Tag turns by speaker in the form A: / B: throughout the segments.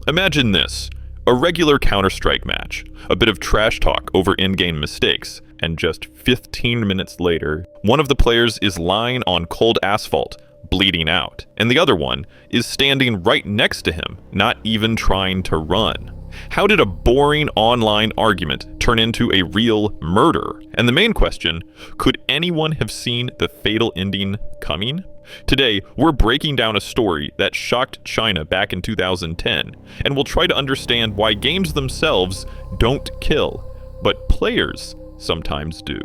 A: Imagine this. A regular Counter-Strike match, a bit of trash talk over in-game mistakes, and just 15 minutes later, one of the players is lying on cold asphalt, bleeding out, and the other one is standing right next to him, not even trying to run. How did a boring online argument turn into a real murder? And the main question, could anyone have seen the fatal ending coming? Today, we're breaking down a story that shocked China back in 2010, and we'll try to understand why games themselves don't kill, but players sometimes do.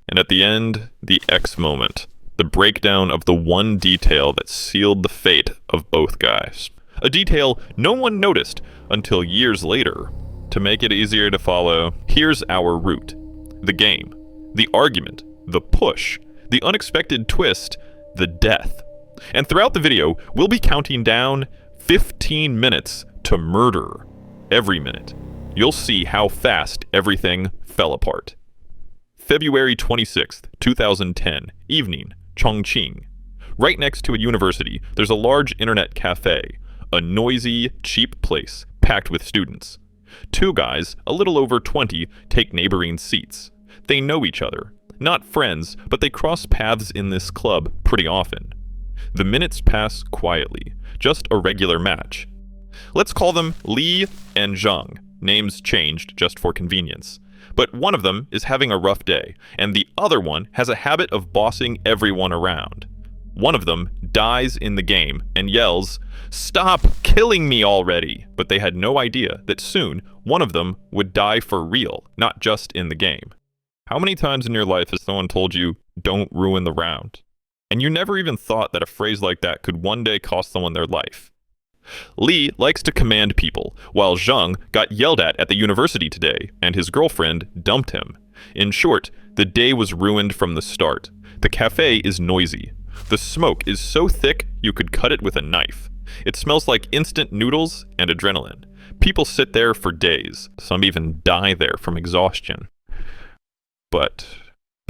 A: And at the end, the X moment, the breakdown of the one detail that sealed the fate of both guys. A detail no one noticed until years later. To make it easier to follow, here's our route. The game, the argument, the push, the unexpected twist, the death. And throughout the video, we'll be counting down 15 minutes to murder. Every minute, you'll see how fast everything fell apart. February 26th, 2010, evening, Chongqing. Right next to a university, there's a large internet cafe, a noisy, cheap place packed with students. Two guys, a little over 20, take neighboring seats. They know each other. Not friends, but they cross paths in this club pretty often. The minutes pass quietly, just a regular match. Let's call them Li and Zhang, names changed just for convenience. But one of them is having a rough day, and the other one has a habit of bossing everyone around. One of them dies in the game and yells, "Stop killing me already!" But they had no idea that soon one of them would die for real, not just in the game. How many times in your life has someone told you, "Don't ruin the round"? And you never even thought that a phrase like that could one day cost someone their life. Li likes to command people, while Zhang got yelled at the university today, and his girlfriend dumped him. In short, the day was ruined from the start. The cafe is noisy. The smoke is so thick you could cut it with a knife. It smells like instant noodles and adrenaline. People sit there for days. Some even die there from exhaustion. But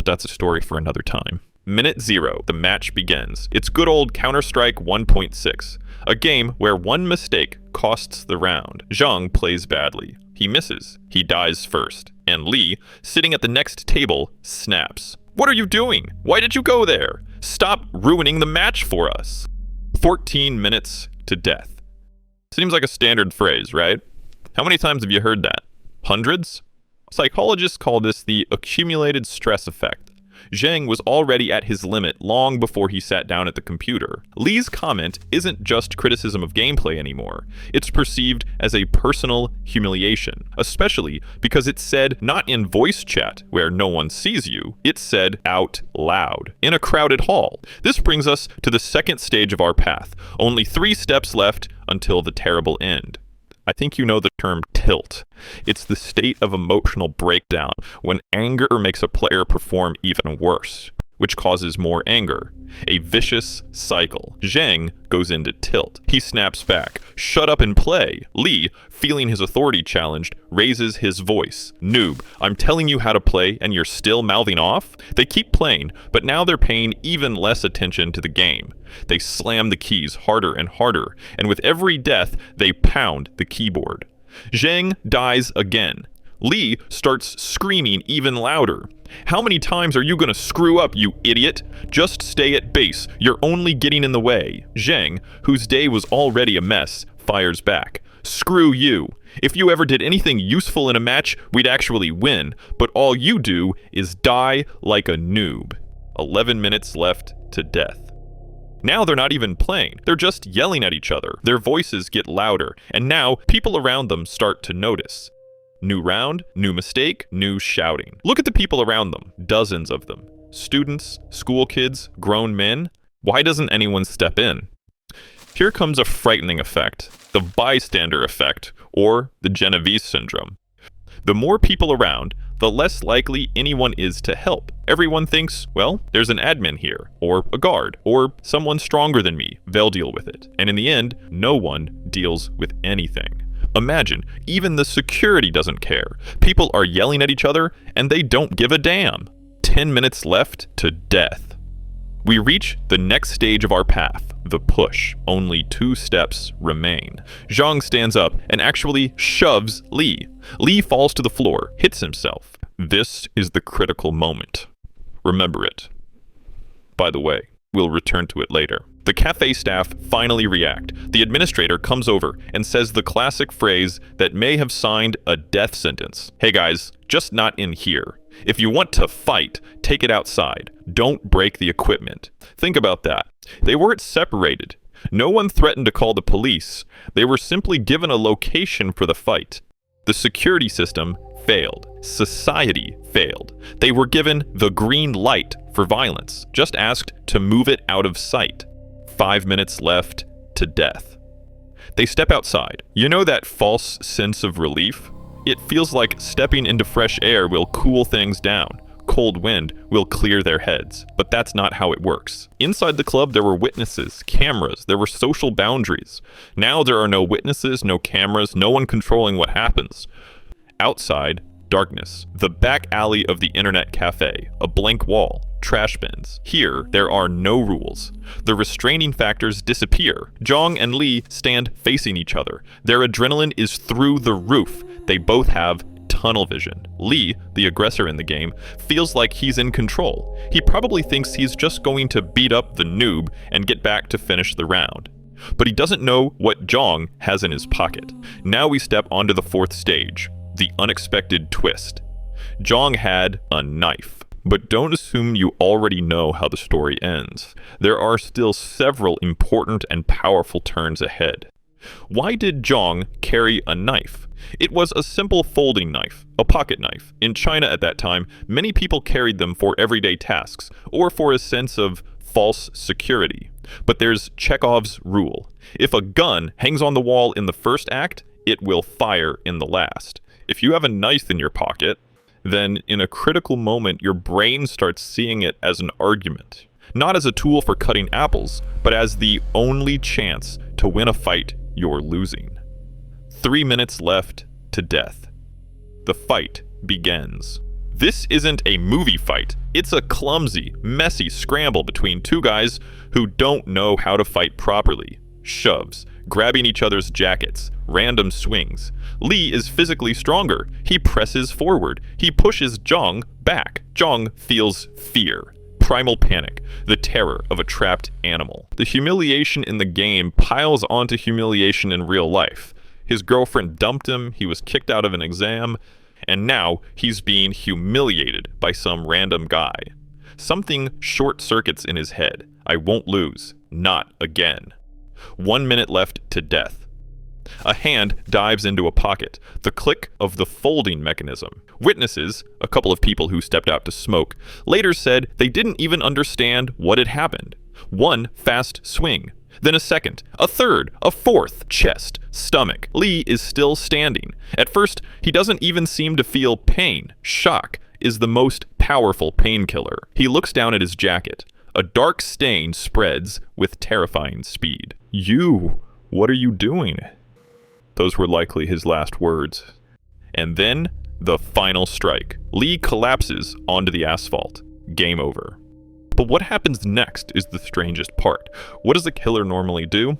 A: that's a story for another time. Minute 0, the match begins. It's good old Counter-Strike 1.6, a game where one mistake costs the round. Zhang plays badly. He misses. He dies first. And Li, sitting at the next table, snaps. "What are you doing? Why did you go there? Stop ruining the match for us." 14 minutes to death. Seems like a standard phrase, right? How many times have you heard that? Hundreds? Psychologists call this the accumulated stress effect. Zhang was already at his limit long before he sat down at the computer. Li's comment isn't just criticism of gameplay anymore. It's perceived as a personal humiliation, especially because it's said not in voice chat where no one sees you, it's said out loud, in a crowded hall. This brings us to the second stage of our path. Only 3 steps left until the terrible end. I think you know the term tilt. It's the state of emotional breakdown when anger makes a player perform even worse, which causes more anger. A vicious cycle. Zhang goes into tilt. He snaps back. "Shut up and play." Li, feeling his authority challenged, raises his voice. "Noob, I'm telling you how to play and you're still mouthing off?" They keep playing, but now they're paying even less attention to the game. They slam the keys harder and harder, and with every death, they pound the keyboard. Zhang dies again. Li starts screaming even louder. "How many times are you gonna screw up, you idiot? Just stay at base. You're only getting in the way." Zhang, whose day was already a mess, fires back. "Screw you. If you ever did anything useful in a match, we'd actually win, but all you do is die like a noob." 11 minutes left to death. Now they're not even playing, they're just yelling at each other. Their voices get louder, and now people around them start to notice. New round, new mistake, new shouting. Look at the people around them, dozens of them. Students, school kids, grown men. Why doesn't anyone step in? Here comes a frightening effect, the bystander effect, or the Genovese syndrome. The more people around, the less likely anyone is to help. Everyone thinks, well, there's an admin here, or a guard, or someone stronger than me. They'll deal with it. And in the end, no one deals with anything. Imagine, even the security doesn't care. People are yelling at each other, and they don't give a damn. 10 minutes left to death. We reach the next stage of our path, the push. Only 2 steps remain. Zhang stands up and actually shoves Li. Li falls to the floor, hits himself. This is the critical moment. Remember it. By the way, we'll return to it later. The cafe staff finally react. The administrator comes over and says the classic phrase that may have signed a death sentence. Hey guys, just not in here. If you want to fight, take it outside. Don't break the equipment. Think about that. They weren't separated. No one threatened to call the police. They were simply given a location for the fight. The security system failed. Society failed. They were given the green light for violence, just asked to move it out of sight. 5 minutes left to death. They step outside. You know that false sense of relief? It feels like stepping into fresh air will cool things down. Cold wind will clear their heads. But that's not how it works. Inside the club, there were witnesses, cameras, there were social boundaries. Now there are no witnesses, no cameras, no one controlling what happens. Outside, darkness. The back alley of the internet cafe. A blank wall. Trash bins. Here, there are no rules. The restraining factors disappear. Zhang and Li stand facing each other. Their adrenaline is through the roof. They both have tunnel vision. Li, the aggressor in the game, feels like he's in control. He probably thinks he's just going to beat up the noob and get back to finish the round. But he doesn't know what Zhang has in his pocket. Now we step onto the 4th stage. The unexpected twist. Zhang had a knife. But don't assume you already know how the story ends. There are still several important and powerful turns ahead. Why did Zhang carry a knife? It was a simple folding knife, a pocket knife. In China at that time, many people carried them for everyday tasks, or for a sense of false security. But there's Chekhov's rule. If a gun hangs on the wall in the first act, it will fire in the last. If you have a knife in your pocket, then in a critical moment, your brain starts seeing it as an argument. Not as a tool for cutting apples, but as the only chance to win a fight you're losing. 3 minutes left to death. The fight begins. This isn't a movie fight. It's a clumsy, messy scramble between 2 guys who don't know how to fight properly. Shoves, grabbing each other's jackets, random swings. Li is physically stronger. He presses forward. He pushes Zhang back. Zhang feels fear. Primal panic, the terror of a trapped animal. The humiliation in the game piles onto humiliation in real life. His girlfriend dumped him, he was kicked out of an exam, and now he's being humiliated by some random guy. Something short circuits in his head. I won't lose. Not again. 1 minute left to death. A hand dives into a pocket. The click of the folding mechanism. Witnesses, a couple of people who stepped out to smoke, later said they didn't even understand what had happened. 1 fast swing. Then a second, a third, a fourth, chest, stomach. Li is still standing. At first, he doesn't even seem to feel pain. Shock is the most powerful painkiller. He looks down at his jacket. A dark stain spreads with terrifying speed. "You, what are you doing?" Those were likely his last words. And then, the final strike. Li collapses onto the asphalt. Game over. But what happens next is the strangest part. What does a killer normally do?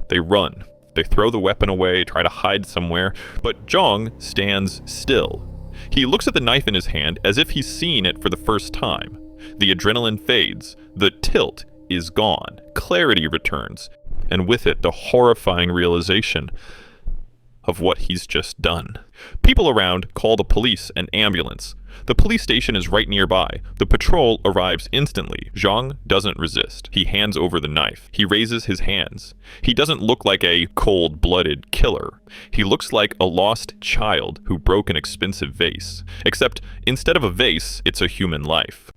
A: They run. They throw the weapon away, try to hide somewhere, but Zhang stands still. He looks at the knife in his hand as if he's seeing it for the first time. The adrenaline fades. The tilt is gone. Clarity returns. And with it, the horrifying realization of what he's just done. People around call the police and ambulance. The police station is right nearby. The patrol arrives instantly. Zhang doesn't resist. He hands over the knife. He raises his hands. He doesn't look like a cold-blooded killer. He looks like a lost child who broke an expensive vase. Except instead of a vase, it's a human life.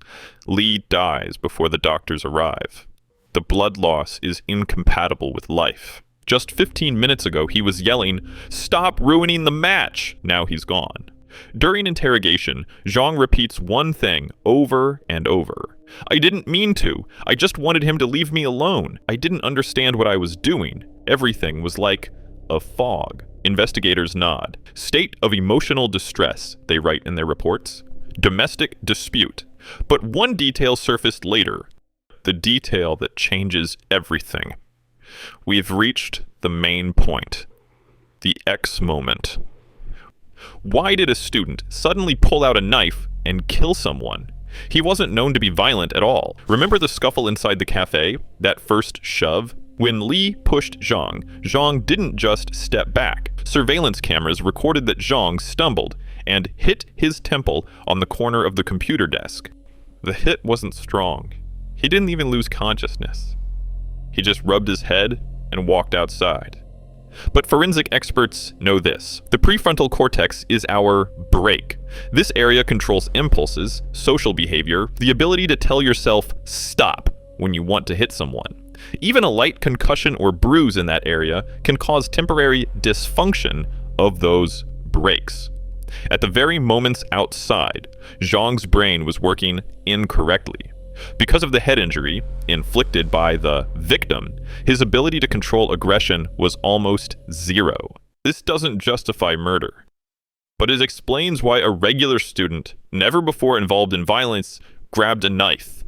A: Li dies before the doctors arrive. The blood loss is incompatible with life. Just 15 minutes ago, he was yelling, "Stop ruining the match!" Now he's gone. During interrogation, Zhang repeats one thing over and over. "I didn't mean to. I just wanted him to leave me alone. I didn't understand what I was doing. Everything was like a fog." Investigators nod. "State of emotional distress," they write in their reports. "Domestic dispute." But one detail surfaced later. the detail that changes everything. We've reached the main point. The X moment. Why did a student suddenly pull out a knife and kill someone? He wasn't known to be violent at all. Remember the scuffle inside the cafe? That first shove? When Li pushed Zhang, Zhang didn't just step back. Surveillance cameras recorded that Zhang stumbled and hit his temple on the corner of the computer desk. The hit wasn't strong. He didn't even lose consciousness. He just rubbed his head and walked outside. But forensic experts know this. The prefrontal cortex is our brake. This area controls impulses, social behavior, the ability to tell yourself stop when you want to hit someone. Even a light concussion or bruise in that area can cause temporary dysfunction of those brakes. At the very moments outside, Zhang's brain was working incorrectly. Because of the head injury inflicted by the victim, his ability to control aggression was almost zero. This doesn't justify murder, but it explains why a regular student, never before involved in violence, grabbed a knife.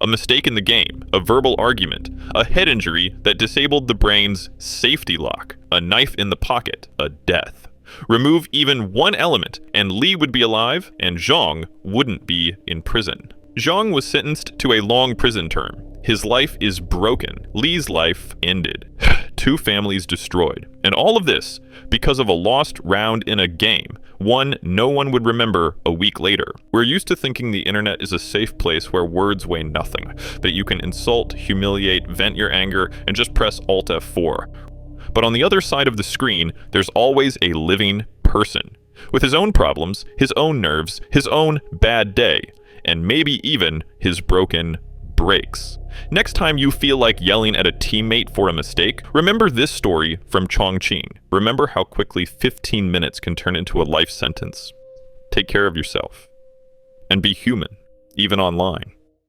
A: A mistake in the game, a verbal argument, a head injury that disabled the brain's safety lock, a knife in the pocket, a death. Remove even one element, and Li would be alive, and Zhang wouldn't be in prison. Zhang was sentenced to a long prison term. His life is broken. Li's life ended. 2 families destroyed. And all of this because of a lost round in a game, one no one would remember a week later. We're used to thinking the internet is a safe place where words weigh nothing, that you can insult, humiliate, vent your anger, and just press Alt F4. But on the other side of the screen, there's always a living person, with his own problems, his own nerves, his own bad day, and maybe even his broken brakes. Next time you feel like yelling at a teammate for a mistake, remember this story from Chongqing. Remember how quickly 15 minutes can turn into a life sentence. Take care of yourself. And be human, even online.